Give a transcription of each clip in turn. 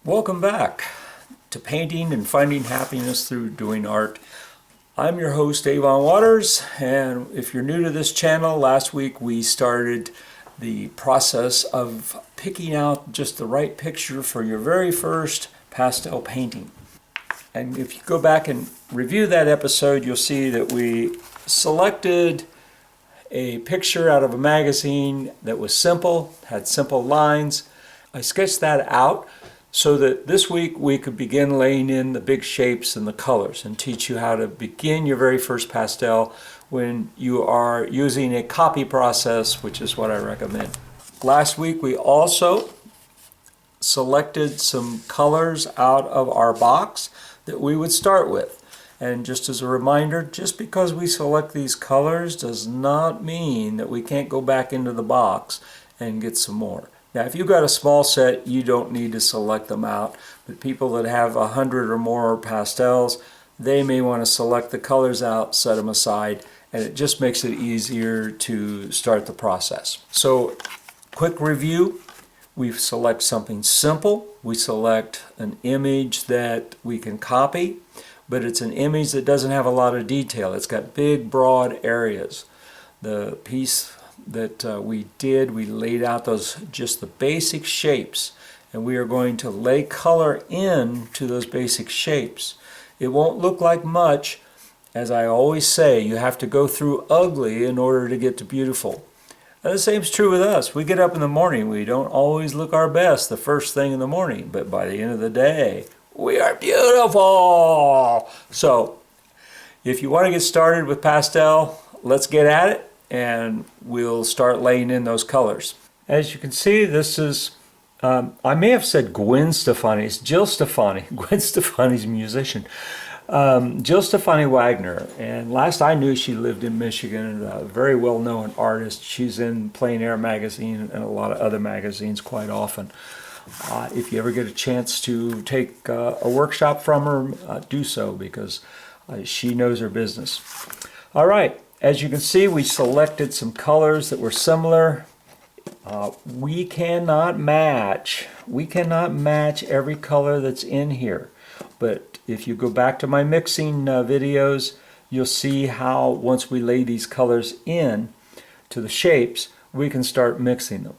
Welcome back to Painting and Finding Happiness Through Doing Art. I'm your host, Avon Waters, and if you're new to this channel, last week we started the process of picking out just the right picture for your very first pastel painting. And if you go back and review that episode, you'll see that we selected a picture out of a magazine that was simple, had simple lines. I sketched that out so that this week we could begin laying in the big shapes and the colors and teach you how to begin your very first pastel when you are using a copy process, which is what I recommend. Last week we also selected some colors out of our box that we would start with. And just as a reminder, just because we select these colors does not mean that we can't go back into the box and get some more. Now, if you've got a small set, you don't need to select them out. But people that have 100 or more pastels, they may want to select the colors out, set them aside, and it just makes it easier to start the process. So, quick review. We select something simple. We select an image that we can copy, but it's an image that doesn't have a lot of detail. It's got big, broad areas. The piece that we laid out just the basic shapes, and we are going to lay color into those basic shapes. It won't look like much. As I always say, you have to go through ugly in order to get to beautiful. And the same is true with us. We get up in the morning, we don't always look our best the first thing in the morning, but by the end of the day, we are beautiful. So, if you want to get started with pastel, let's get at it. And we'll start laying in those colors. As you can see, this is, I may have said Gwen Stefani, it's Jill Stefani. Gwen Stefani's a musician. Jill Stefani Wagner, and last I knew she lived in Michigan, a very well-known artist. She's in Plein Air magazine and a lot of other magazines quite often. If you ever get a chance to take a workshop from her, do so, because she knows her business. All right. As you can see, we selected some colors that were similar. We cannot match every color that's in here. But if you go back to my mixing videos, you'll see how once we lay these colors in to the shapes, we can start mixing them.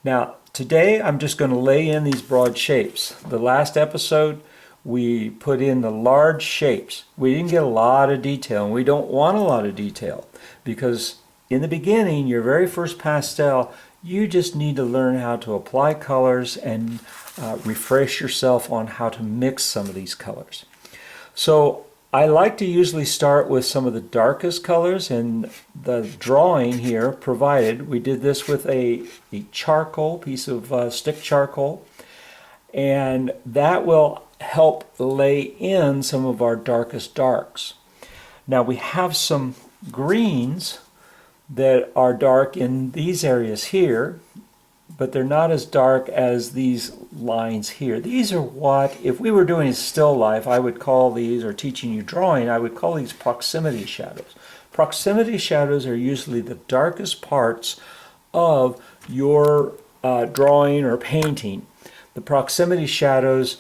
Now, today I'm just going to lay in these broad shapes. The last episode, we put in the large shapes. We didn't get a lot of detail, and we don't want a lot of detail, because in the beginning, your very first pastel, you just need to learn how to apply colors and refresh yourself on how to mix some of these colors. So I like to usually start with some of the darkest colors, and the drawing here provided, we did this with a charcoal, piece of stick charcoal, and that will help lay in some of our darkest darks. Now we have some greens that are dark in these areas here, but they're not as dark as these lines here. These are what, if we were doing a still life, I would call these, or teaching you drawing, I would call these proximity shadows. Proximity shadows are usually the darkest parts of your drawing or painting. The proximity shadows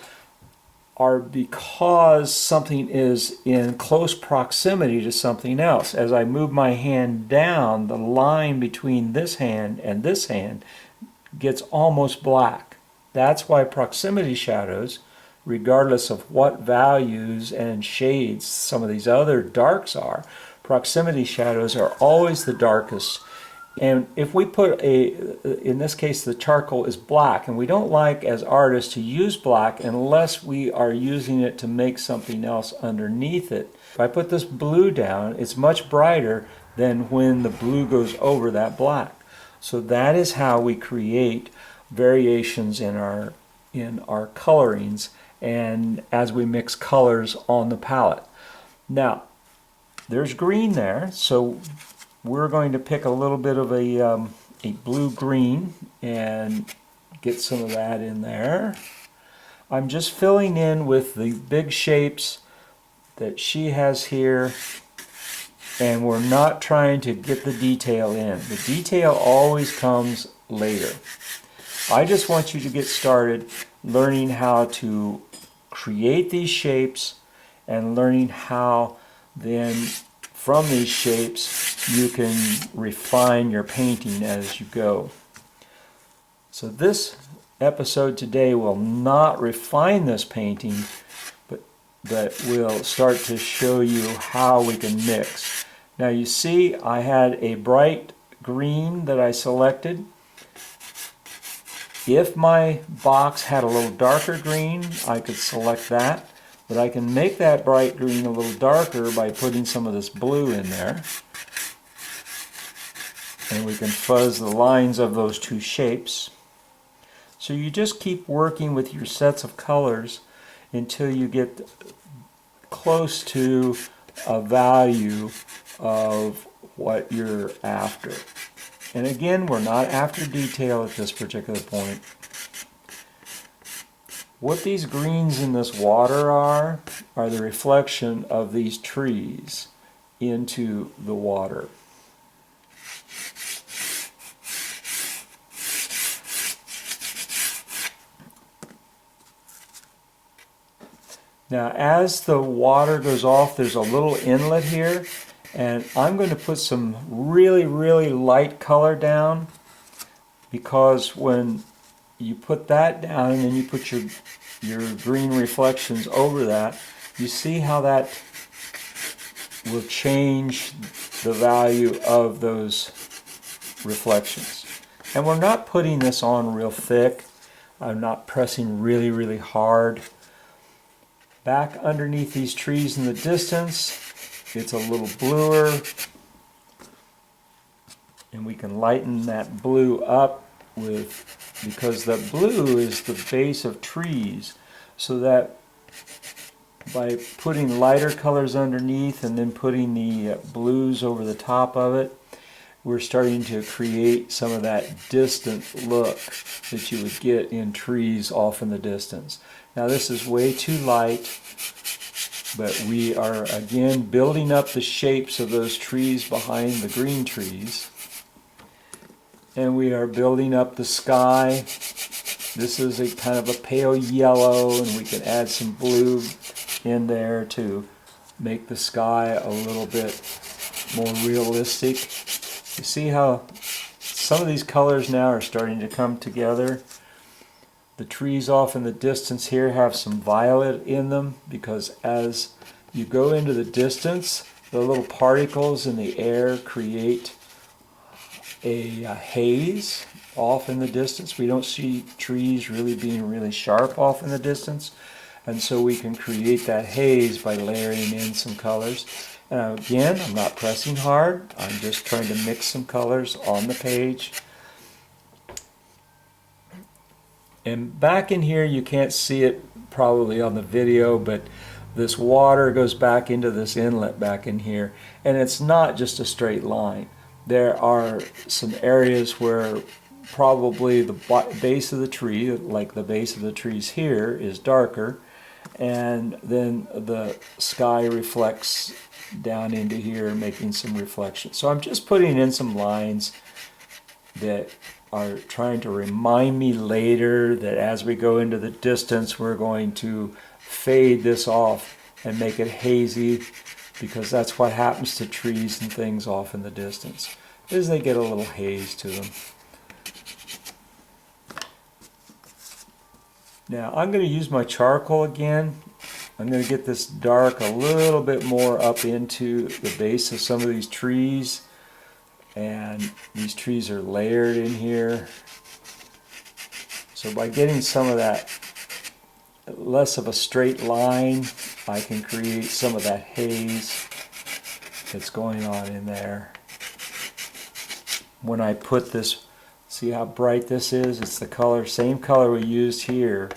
are because something is in close proximity to something else. As I move my hand down, the line between this hand and this hand gets almost black. That's why proximity shadows, regardless of what values and shades some of these other darks are, proximity shadows are always the darkest. And if we put in this case the charcoal is black, and we don't like as artists to use black unless we are using it to make something else underneath it. If I put this blue down, it's much brighter than when the blue goes over that black. So that is how we create variations in our colorings and as we mix colors on the palette. Now, there's green there, so we're going to pick a little bit of a blue-green and get some of that in there. I'm just filling in with the big shapes that she has here, and we're not trying to get the detail in. The detail always comes later. I just want you to get started learning how to create these shapes and learning how then from these shapes you can refine your painting as you go. So this episode today will not refine this painting, but will start to show you how we can mix. Now you see I had a bright green that I selected. If my box had a little darker green, I could select that, but I can make that bright green a little darker by putting some of this blue in there. And we can fuzz the lines of those two shapes. So you just keep working with your sets of colors until you get close to a value of what you're after. And again, we're not after detail at this particular point. What these greens in this water are the reflection of these trees into the water. Now as the water goes off, there's a little inlet here, and I'm going to put some really light color down, because when you put that down and then you put your green reflections over that, you see how that will change the value of those reflections. And we're not putting this on real thick. I'm not pressing really hard. Back underneath these trees in the distance, it's a little bluer, and we can lighten that blue up because the blue is the base of trees, so that by putting lighter colors underneath and then putting the blues over the top of it, we're starting to create some of that distant look that you would get in trees off in the distance. Now this is way too light, but we are again building up the shapes of those trees behind the green trees. And we are building up the sky. This is a kind of a pale yellow, and we can add some blue in there to make the sky a little bit more realistic. You see how some of these colors now are starting to come together. The trees off in the distance here have some violet in them, because as you go into the distance, the little particles in the air create a haze off in the distance. We don't see trees really being really sharp off in the distance, and so we can create that haze by layering in some colors. And again, I'm not pressing hard, I'm just trying to mix some colors on the page. And back in here, you can't see it probably on the video, but this water goes back into this inlet back in here, and it's not just a straight line. There are some areas where probably the base of the tree, like the base of the trees here, is darker, and then the sky reflects down into here, making some reflections. So I'm just putting in some lines that are trying to remind me later that as we go into the distance, we're going to fade this off and make it hazy, because that's what happens to trees and things off in the distance, is they get a little haze to them. Now I'm going to use my charcoal again. I'm going to get this dark a little bit more up into the base of some of these trees. And these trees are layered in here. So by getting some of that less of a straight line, I can create some of that haze that's going on in there. When I put this, see how bright this is? It's the color, same color we used here,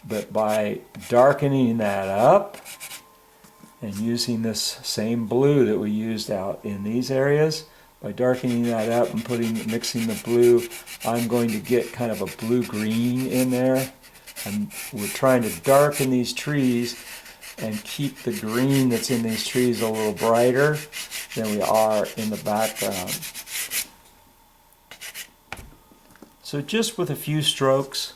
but by darkening that up and using this same blue that we used out in these areas, by darkening that up and mixing the blue, I'm going to get kind of a blue-green in there. And we're trying to darken these trees and keep the green that's in these trees a little brighter than we are in the background. So just with a few strokes,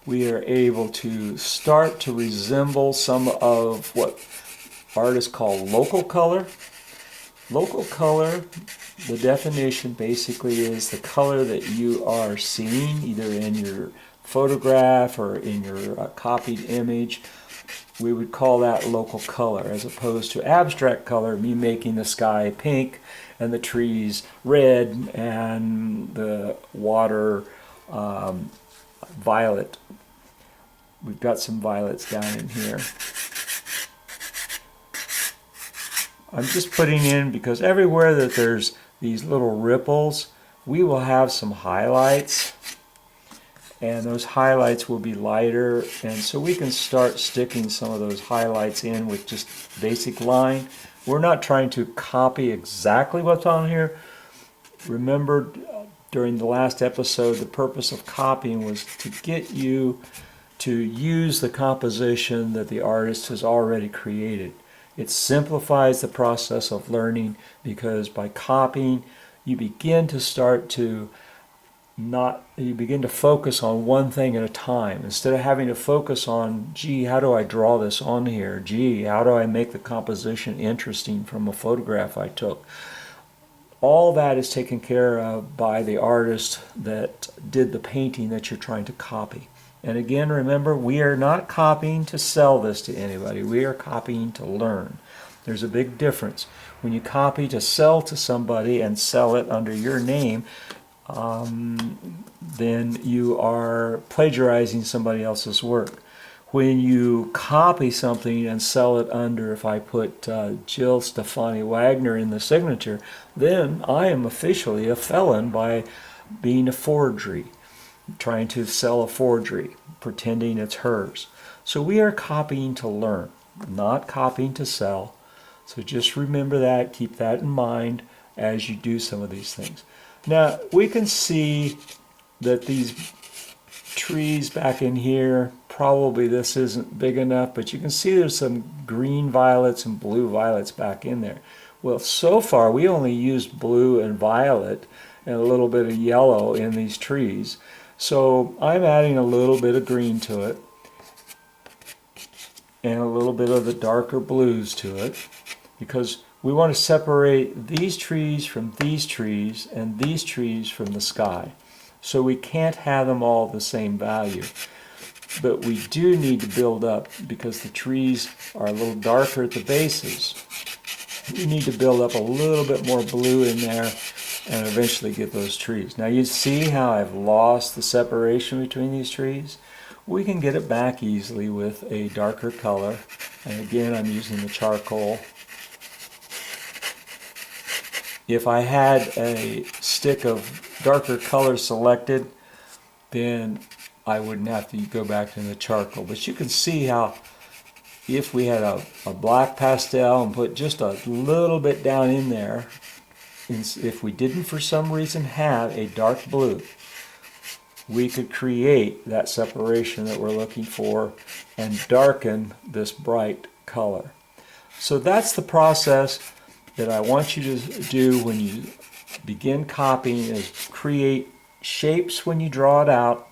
we are able to start to resemble some of what artists call local color. Local color, the definition basically is the color that you are seeing either in your photograph or in your copied image. We would call that local color, as opposed to abstract color, me making the sky pink and the trees red and the water violet. We've got some violets down in here. I'm just putting in, because everywhere that there's these little ripples, we will have some highlights, and those highlights will be lighter, and so we can start sticking some of those highlights in with just basic line. We're not trying to copy exactly what's on here. Remember, during the last episode, the purpose of copying was to get you to use the composition that the artist has already created. It simplifies the process of learning, because by copying, you begin to focus on one thing at a time, instead of having to focus on, gee, how do I draw this on here? Gee, how do I make the composition interesting from a photograph I took? All that is taken care of by the artist that did the painting that you're trying to copy. And again, remember, we are not copying to sell this to anybody. We are copying to learn. There's a big difference. When you copy to sell to somebody and sell it under your name, then you are plagiarizing somebody else's work. When you copy something and sell it under, if I put Jill Stefani Wagner in the signature, then I am officially a felon by being a forgery, trying to sell a forgery, pretending it's hers. So we are copying to learn, not copying to sell. So just remember that, keep that in mind as you do some of these things. Now we can see that these trees back in here, probably this isn't big enough, but you can see there's some green violets and blue violets back in there. Well, so far we only used blue and violet and a little bit of yellow in these trees. So I'm adding a little bit of green to it and a little bit of the darker blues to it, because we want to separate these trees from these trees and these trees from the sky. So we can't have them all the same value. But we do need to build up, because the trees are a little darker at the bases. You need to build up a little bit more blue in there and eventually get those trees. Now you see how I've lost the separation between these trees? We can get it back easily with a darker color. And again, I'm using the charcoal. If I had a stick of darker color selected, then I wouldn't have to go back to the charcoal. But you can see how if we had a black pastel and put just a little bit down in there, if we didn't for some reason have a dark blue, we could create that separation that we're looking for and darken this bright color. So that's the process that I want you to do when you begin copying, is create shapes when you draw it out.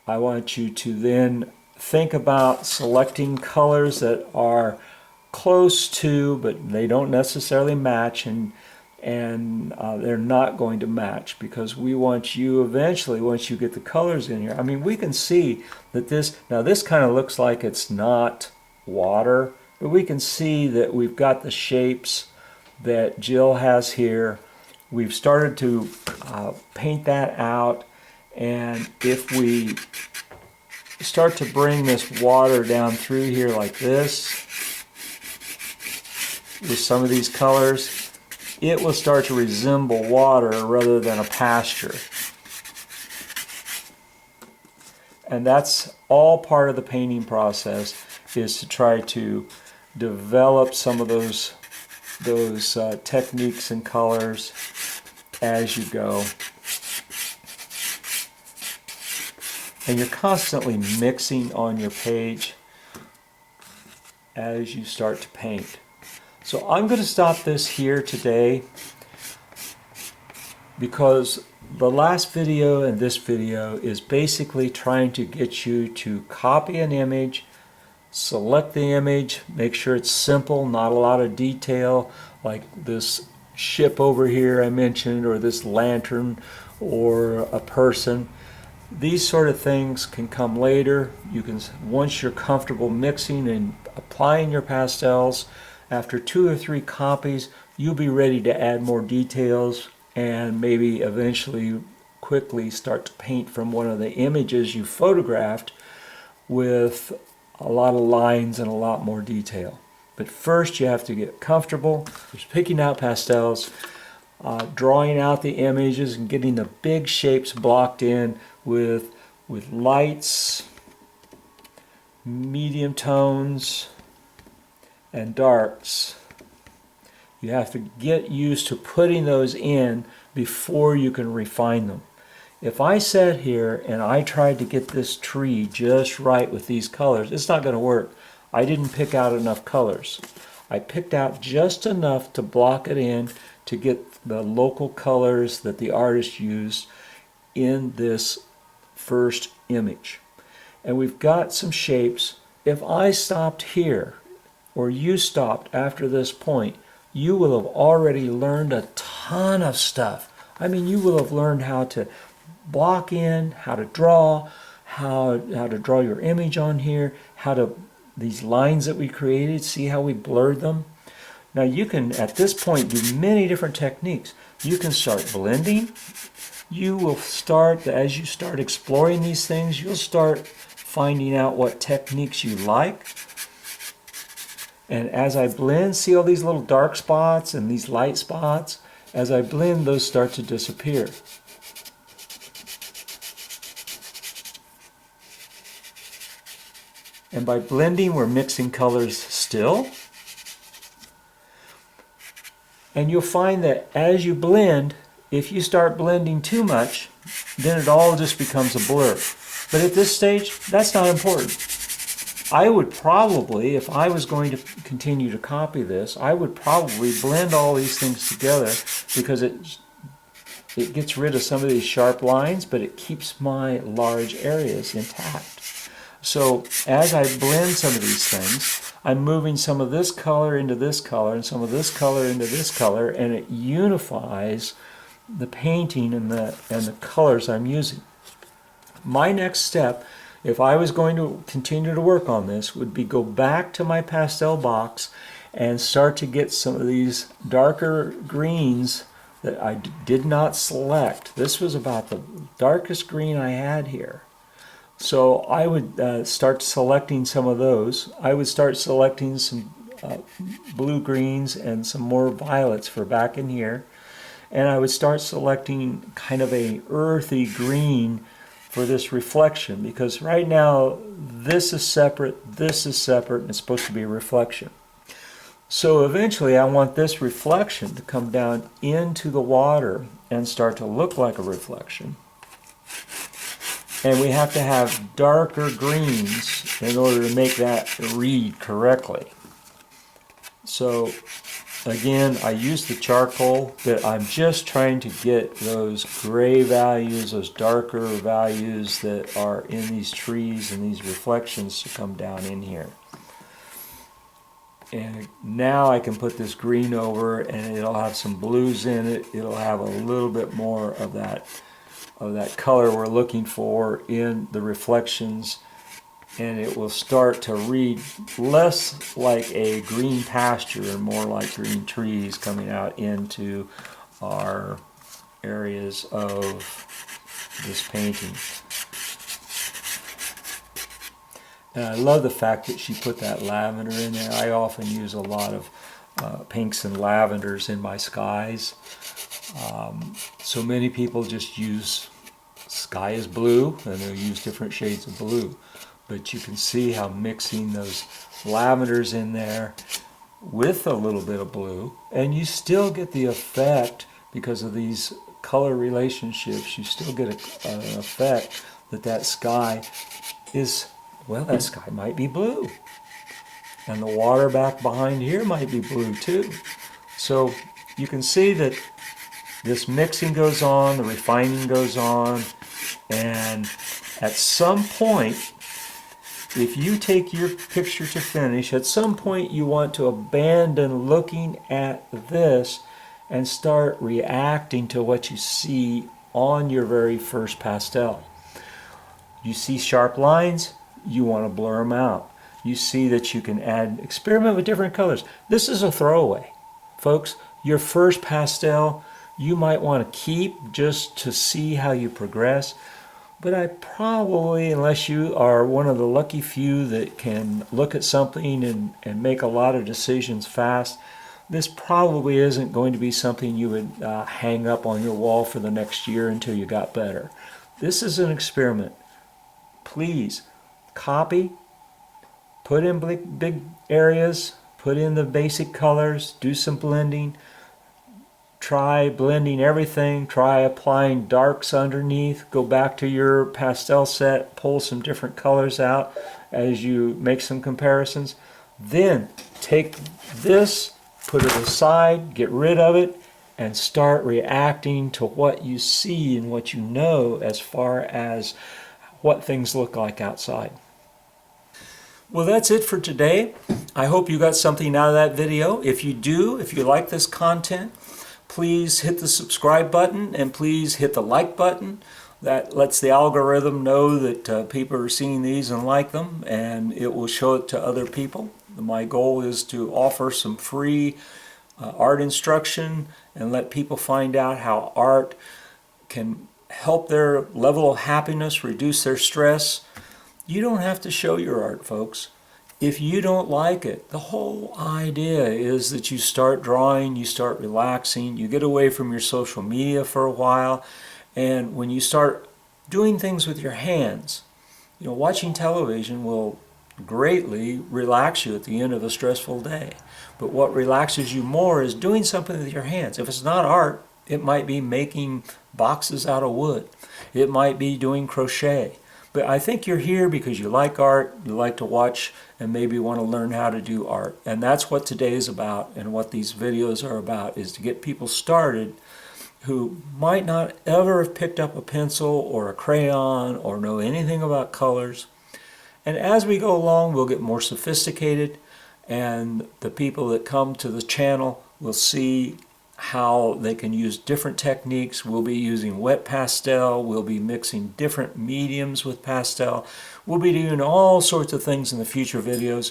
I want you to then think about selecting colors that are close to, but they don't necessarily match, and they're not going to match, because we want you eventually, once you get the colors in here, I mean, we can see that this kind of looks like it's not water, but we can see that we've got the shapes that Jill has here. We've started to paint that out, and if we start to bring this water down through here like this with some of these colors, it will start to resemble water rather than a pasture. And that's all part of the painting process, is to try to develop some of those techniques and colors as you go. And you're constantly mixing on your page as you start to paint. So I'm going to stop this here today, because The last video and this video is basically trying to get you to copy an image, select the image, make sure it's simple, not a lot of detail, like this ship over here I mentioned, or this lantern, or a person. These sort of things can come later. You can, once you're comfortable mixing and applying your pastels, after 2 or 3 copies, you'll be ready to add more details and maybe eventually quickly start to paint from one of the images you photographed with a lot of lines and a lot more detail. But first you have to get comfortable just picking out pastels, drawing out the images and getting the big shapes blocked in with lights, medium tones, and darks. You have to get used to putting those in before you can refine them. If I sat here and I tried to get this tree just right with these colors, it's not going to work. I didn't pick out enough colors. I picked out just enough to block it in to get the local colors that the artist used in this first image. And we've got some shapes. If I stopped here, or you stopped after this point, you will have already learned a ton of stuff. I mean, you will have learned how to block in, how to draw, how to draw your image on here, these lines that we created, see how we blurred them. Now you can, at this point, do many different techniques. You can start blending. You will start, as you start exploring these things, you'll start finding out what techniques you like. And as I blend, see all these little dark spots and these light spots? As I blend, those start to disappear. And by blending, we're mixing colors still. And you'll find that as you blend, if you start blending too much, then it all just becomes a blur. But at this stage, that's not important. I would probably, if I was going to continue to copy this, I would probably blend all these things together because it gets rid of some of these sharp lines, but it keeps my large areas intact. So as I blend some of these things, I'm moving some of this color into this color and some of this color into this color, and it unifies the painting and the colors I'm using. My next step, if I was going to continue to work on this, would be go back to my pastel box and start to get some of these darker greens that I did not select. This was about the darkest green I had here. So I would start selecting some of those. I would start selecting some blue greens and some more violets for back in here. And I would start selecting kind of a earthy green for this reflection, because right now this is separate, and it's supposed to be a reflection. So eventually I want this reflection to come down into the water and start to look like a reflection. And we have to have darker greens in order to make that read correctly. So again, I use the charcoal, but I'm just trying to get those gray values, those darker values that are in these trees and these reflections to come down in here. And now I can put this green over and it'll have some blues in it. It'll have a little bit more of that color we're looking for in the reflections, and it will start to read less like a green pasture and more like green trees coming out into our areas of this painting. And I love the fact that she put that lavender in there. I often use a lot of pinks and lavenders in my skies. So many people just use sky is blue, and they'll use different shades of blue. But you can see how mixing those lavenders in there with a little bit of blue, and you still get the effect, because of these color relationships, you still get an effect that sky is, well, that sky might be blue. And the water back behind here might be blue too. So you can see that this mixing goes on, the refining goes on, and at some point, if you take your picture to finish, at some point you want to abandon looking at this and start reacting to what you see on your very first pastel. You see sharp lines, you want to blur them out. You see that you can experiment with different colors. This is a throwaway. Folks, your first pastel you might want to keep just to see how you progress. But I probably, unless you are one of the lucky few that can look at something and make a lot of decisions fast, this probably isn't going to be something you would hang up on your wall for the next year until you got better. This is an experiment. Please copy, put in big areas, put in the basic colors, do some blending. Try blending everything, try applying darks underneath, go back to your pastel set, pull some different colors out as you make some comparisons. Then take this, put it aside, get rid of it, and start reacting to what you see and what you know as far as what things look like outside. Well, that's it for today. I hope you got something out of that video. If you do, if you like this content, please hit the subscribe button and please hit the like button. That lets the algorithm know that people are seeing these and like them, and it will show it to other people. My goal is to offer some free art instruction and let people find out how art can help their level of happiness, reduce their stress. You don't have to show your art, folks. If you don't like it, the whole idea is that you start drawing, you start relaxing, you get away from your social media for a while, and when you start doing things with your hands, watching television will greatly relax you at the end of a stressful day. But what relaxes you more is doing something with your hands. If it's not art, it might be making boxes out of wood. It might be doing crochet. But I think you're here because you like art, you like to watch, and maybe want to learn how to do art. And that's what today is about, and what these videos are about, is to get people started who might not ever have picked up a pencil or a crayon or know anything about colors. And as we go along, we'll get more sophisticated, and the people that come to the channel will see how they can use different techniques. We'll be using wet pastel, we'll be mixing different mediums with pastel, we'll be doing all sorts of things in the future videos,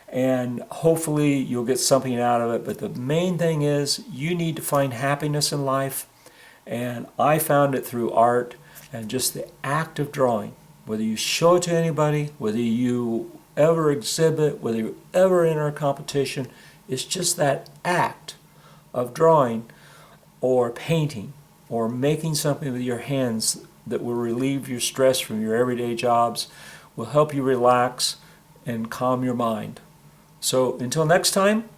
and hopefully you'll get something out of it. But the main thing is you need to find happiness in life, and I found it through art and just the act of drawing. Whether you show it to anybody, whether you ever exhibit, whether you ever enter a competition, it's just that act of drawing or painting or making something with your hands that will relieve your stress from your everyday jobs, will help you relax and calm your mind. So until next time,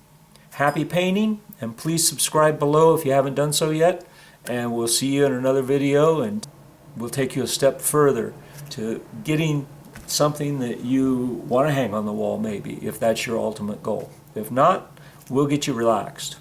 happy painting, and please subscribe below if you haven't done so yet, and we'll see you in another video, and we'll take you a step further to getting something that you want to hang on the wall, maybe, if that's your ultimate goal. If not, we'll get you relaxed.